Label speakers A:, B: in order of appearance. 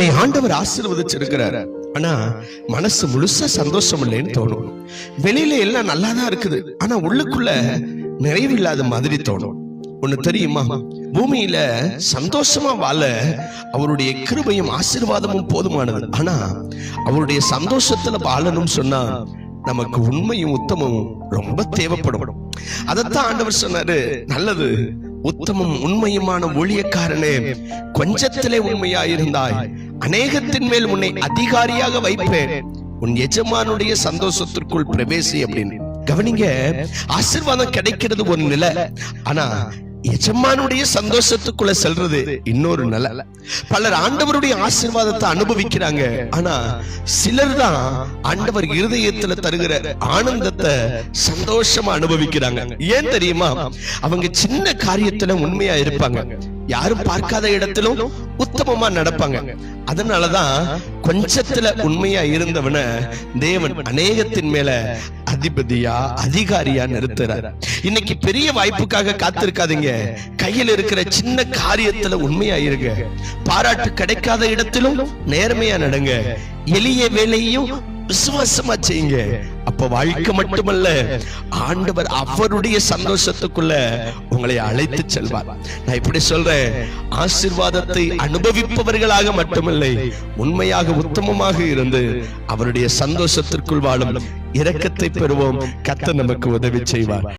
A: உன்னை ஆண்டவர் ஆசீர்வதிச்சிருக்கிறார், ஆனா மனசு முழுசா சந்தோஷம் இல்லைன்னு தோணும். வெளியில எல்லாம் நல்லாதான் இருக்குது, ஆனா உள்ளுக்குள்ள நிறைவு இல்லாத மாதிரி தோணும். ஒண்ணு தெரியுமா, பூமியில சந்தோஷமா வாழ அவருடைய கிருபையும் ஆசீர்வாதமும் போதுமானது. ஆனா அவருடைய சந்தோஷத்துல வாழணும் சொன்னா நமக்கு உண்மையும் உத்தமமும் ரொம்ப தேவைப்படும். அதத்தான் ஆண்டவர் சொன்னாரு, நல்லது உத்தமம் உண்மையுமான ஊழியக்காரனே, கொஞ்சத்திலே உண்மையாயிருந்தாய், அநேகத்தின் மேல் உன்னை அதிகாரியாக வைப்பேன், உன் எஜமானுடைய சந்தோஷத்திற்குள் பிரவேசி அப்படின்னு. கவனிங்க, ஆசீர்வாதம் கிடைக்கிறது ஒரு நிலை, ஆனா எஜமானுடைய சந்தோஷத்துக்குள்ள செல்றது இன்னொரு நிலை. பலர் ஆண்டவருடைய ஆசீர்வாதத்தை அனுபவிக்கிறாங்க, ஆனா சிலர் தான் ஆண்டவர் இருதயத்துல தருகிற ஆனந்தத்தை சந்தோஷமா அனுபவிக்கிறாங்க. ஏன் தெரியுமா, அவங்க சின்ன காரியத்துல உண்மையா இருப்பாங்க, யாரும் பார்க்காத இடத்திலும் உத்தமமா நடப்பாங்க. அதனாலதான் கொஞ்சத்துல உண்மையா இருந்தவன தேவன் அநேகத்தின் மேல அதிபதியா அதிகாரியா நிறுத்துறார். இன்னைக்கு பெரிய வாய்ப்புக்காக காத்திருக்காதீங்க, கையில் இருக்கிற சின்ன காரியத்துல உண்மையா இருங்க. பாராட்டு கிடைக்காத இடத்திலும் நேர்மையா நடங்க. எளிய வேலையும் விசுவாசமா செய்யுங்க. அப்ப வாழ்க்கை மட்டுமல்ல, ஆண்டவர் அவருடைய சந்தோஷத்துக்குள்ள உங்களை அழைத்து செல்வார். நான் இப்படி சொல்றேன், ஆசீர்வாதத்தை அனுபவிப்பவர்களாக மட்டுமில்லை, உண்மையாக உத்தமமாக இருந்து அவருடைய சந்தோஷத்திற்குள் வாழும் இரக்கத்தை பெறுவோம். கர்த்தர் நமக்கு உதவி செய்வார்.